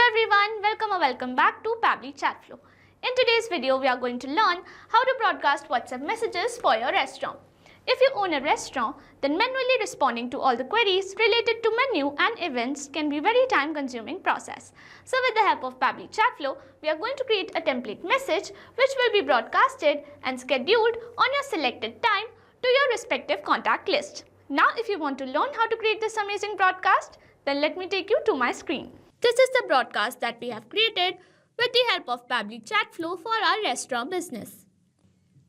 everyone, welcome or welcome back to Pabbly Chatflow. In today's video, we are going to learn how to broadcast WhatsApp messages for your restaurant. If you own a restaurant, then manually responding to all the queries related to menu and events can be a very time-consuming process. So with the help of Pabbly Chatflow, we are going to create a template message which will be broadcasted and scheduled on your selected time to your respective contact list. Now, if you want to learn how to create this amazing broadcast, then let me take you to my screen. This is the broadcast that we have created with the help of Pabbly Chatflow for our restaurant business.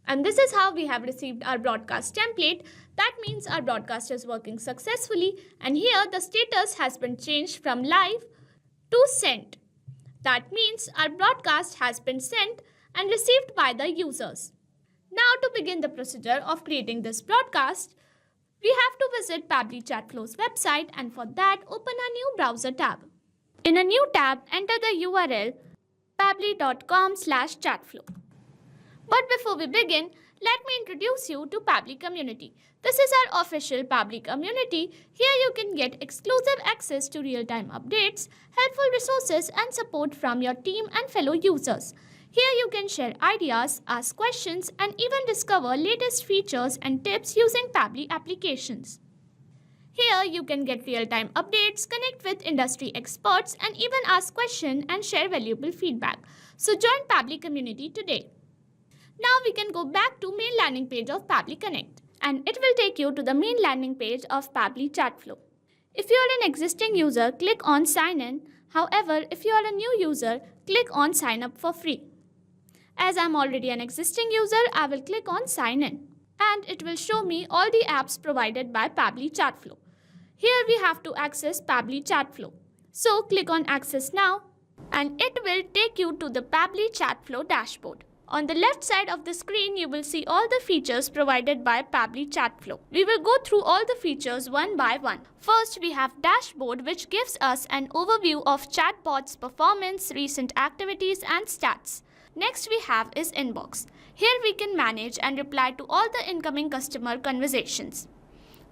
And this is how we have received our broadcast template. That means our broadcast is working successfully, and here the status has been changed from live to sent. That means our broadcast has been sent and received by the users. Now, to begin the procedure of creating this broadcast, we have to visit Pabbly Chatflow's website, and for that open a new browser tab. In a new tab, enter the URL pabbly.com/chatflow. But before we begin, let me introduce you to Pabbly Community. This is our official Pabbly community. Here you can get exclusive access to real-time updates, helpful resources and support from your team and fellow users. Here you can share ideas, ask questions and even discover latest features and tips using Pabbly applications. Here you can get real-time updates, connect with industry experts and even ask questions and share valuable feedback. So join Pabbly community today. Now we can go back to main landing page of Pabbly Connect, and it will take you to the main landing page of Pabbly Chatflow. If you are an existing user, click on sign in. However, if you are a new user, click on sign up for free. As I am already an existing user, I will click on sign in, and it will show me all the apps provided by Pabbly Chatflow. Here we have to access Pabbly Chatflow. So click on access now, and it will take you to the Pabbly Chatflow dashboard. On the left side of the screen, you will see all the features provided by Pabbly Chatflow. We will go through all the features one by one. First, we have Dashboard, which gives us an overview of chatbot's performance, recent activities and stats. Next we have is Inbox. Here we can manage and reply to all the incoming customer conversations.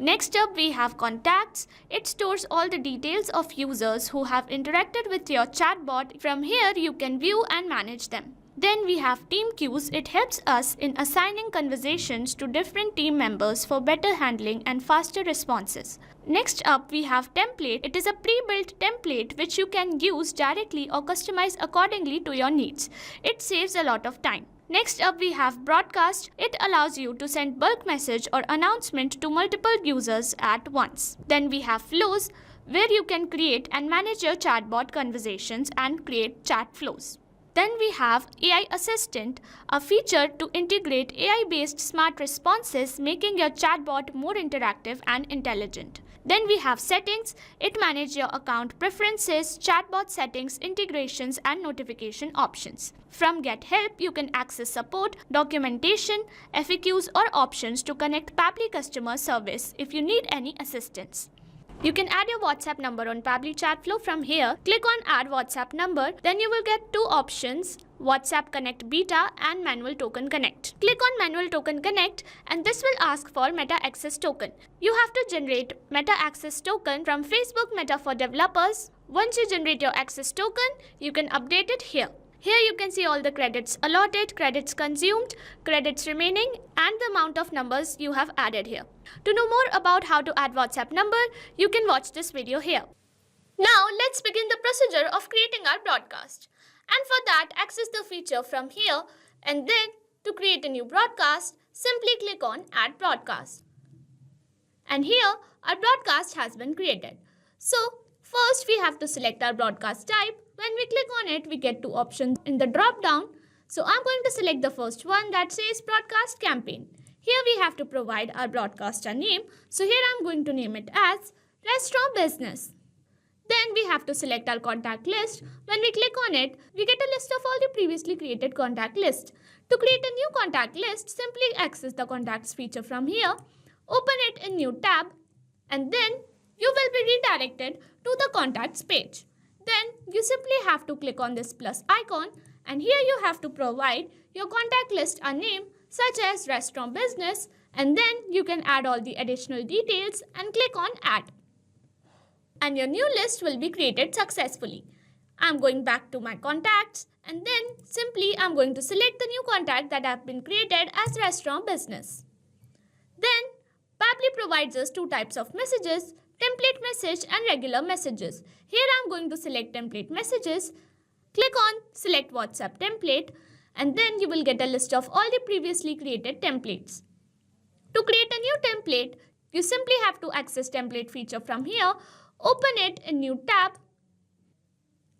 Next up we have Contacts. It stores all the details of users who have interacted with your chatbot. From here you can view and manage them. Then we have Team Queues. It helps us in assigning conversations to different team members for better handling and faster responses. Next up we have Template. It is a pre-built template which you can use directly or customize accordingly to your needs. It saves a lot of time. Next up we have Broadcast. It allows you to send bulk message or announcement to multiple users at once. Then we have Flows, where you can create and manage your chatbot conversations and create chat flows. Then we have AI Assistant, a feature to integrate AI-based smart responses, making your chatbot more interactive and intelligent. Then we have Settings. It manages your account preferences, chatbot settings, integrations and notification options. From Get Help, you can access support, documentation, FAQs or options to connect Pabbly customer service if you need any assistance. You can add your WhatsApp number on Pabbly Chatflow from here. Click on Add WhatsApp Number. Then you will get two options, WhatsApp Connect Beta and Manual Token Connect. Click on Manual Token Connect and this will ask for Meta Access Token. You have to generate Meta Access Token from Facebook Meta for Developers. Once you generate your access token, you can update it here. Here you can see all the credits allotted, credits consumed, credits remaining and the amount of numbers you have added here. To know more about how to add WhatsApp number, you can watch this video here. Now let's begin the procedure of creating our broadcast. And for that, access the feature from here, and then to create a new broadcast, simply click on Add Broadcast. And here our broadcast has been created. So first we have to select our broadcast type. When we click on it, we get two options in the drop down. So I'm going to select the first one that says Broadcast Campaign. Here we have to provide our broadcaster name. So here I'm going to name it as Restaurant Business. Then we have to select our contact list. When we click on it, we get a list of all the previously created contact list. To create a new contact list, simply access the contacts feature from here, open it in new tab, and then you will be redirected to the contacts page. Then you simply have to click on this plus icon, and here you have to provide your contact list a name such as Restaurant Business, and then you can add all the additional details and click on Add. And your new list will be created successfully. I'm going back to my contacts and then simply I'm going to select the new contact that have been created as restaurant business. Then Pabbly provides us two types of messages, template message and regular messages. Here I'm going to select template messages, click on select WhatsApp template and then you will get a list of all the previously created templates. To create a new template, you simply have to access template feature from here, open it in new tab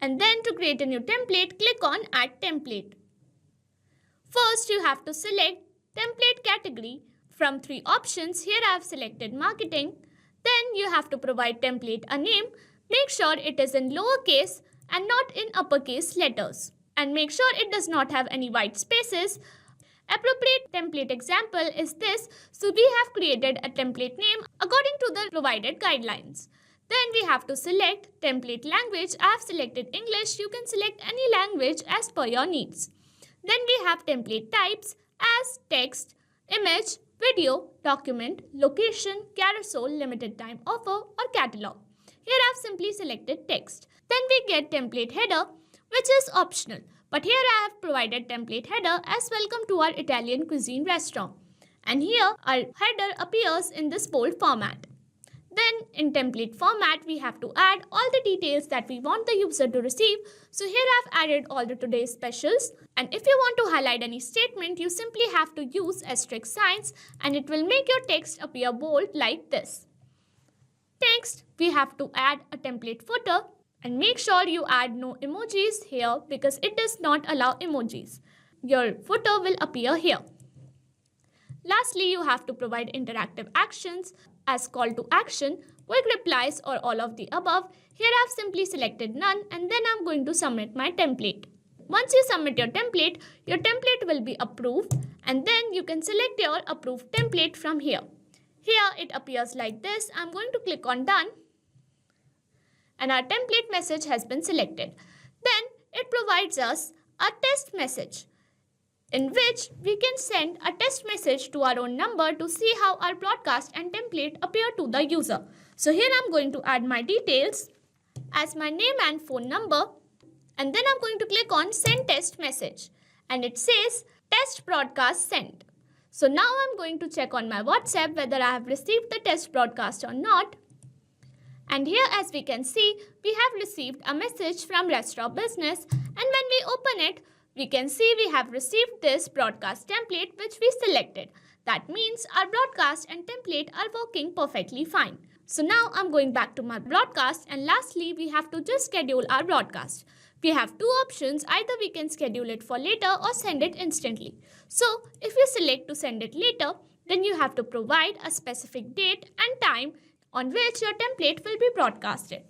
and then to create a new template, click on add template. First you have to select template category. From three options, here I have selected marketing. Then you have to provide template a name. Make sure it is in lowercase and not in uppercase letters. And make sure it does not have any white spaces. Appropriate template example is this. So we have created a template name according to the provided guidelines. Then we have to select template language. I have selected English. You can select any language as per your needs. Then we have template types as text, image, video, document, location, carousel, limited time offer or catalog. Here I have simply selected text. Then we get template header which is optional. But here I have provided template header as welcome to our Italian cuisine restaurant. And here our header appears in this bold format. Then in template format we have to add all the details that we want the user to receive. So here I've added all the today's specials. And if you want to highlight any statement, you simply have to use asterisk signs and it will make your text appear bold like this. Next, we have to add a template footer and make sure you add no emojis here because it does not allow emojis. Your footer will appear here. Lastly, you have to provide interactive actions as call to action, quick replies or all of the above. Here I've simply selected none and then I'm going to submit my template. Once you submit your template will be approved and then you can select your approved template from here. Here it appears like this. I'm going to click on done and our template message has been selected. Then it provides us a test message in which we can send a test message to our own number to see how our broadcast and template appear to the user. So here I'm going to add my details as my name and phone number and then I'm going to click on send test message and it says test broadcast sent. So now I'm going to check on my WhatsApp whether I have received the test broadcast or not. And here as we can see, we have received a message from restaurant business and when we open it, we can see we have received this broadcast template which we selected. That means our broadcast and template are working perfectly fine. So now I'm going back to my broadcast and lastly we have to just schedule our broadcast. We have two options, either we can schedule it for later or send it instantly. So if you select to send it later, then you have to provide a specific date and time on which your template will be broadcasted.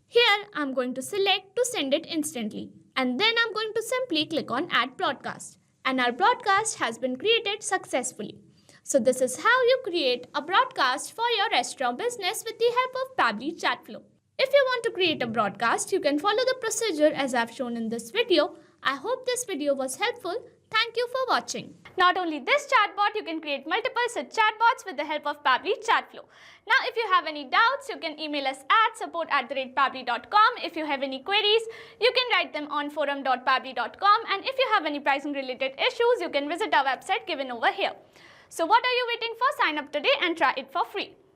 Here I'm going to select to send it instantly and then I'm going to simply click on add broadcast and our broadcast has been created successfully. So this is how you create a broadcast for your restaurant business with the help of Pabbly Chatflow. If you want to create a broadcast, you can follow the procedure as I've shown in this video. I hope this video was helpful. Thank you for watching. Not only this chatbot, you can create multiple such chatbots with the help of Pabbly Chatflow. Now, if you have any doubts, you can email us at support@pabbly.com. If you have any queries, you can write them on forum.pabbly.com. And if you have any pricing related issues, you can visit our website given over here. So what are you waiting for? Sign up today and try it for free.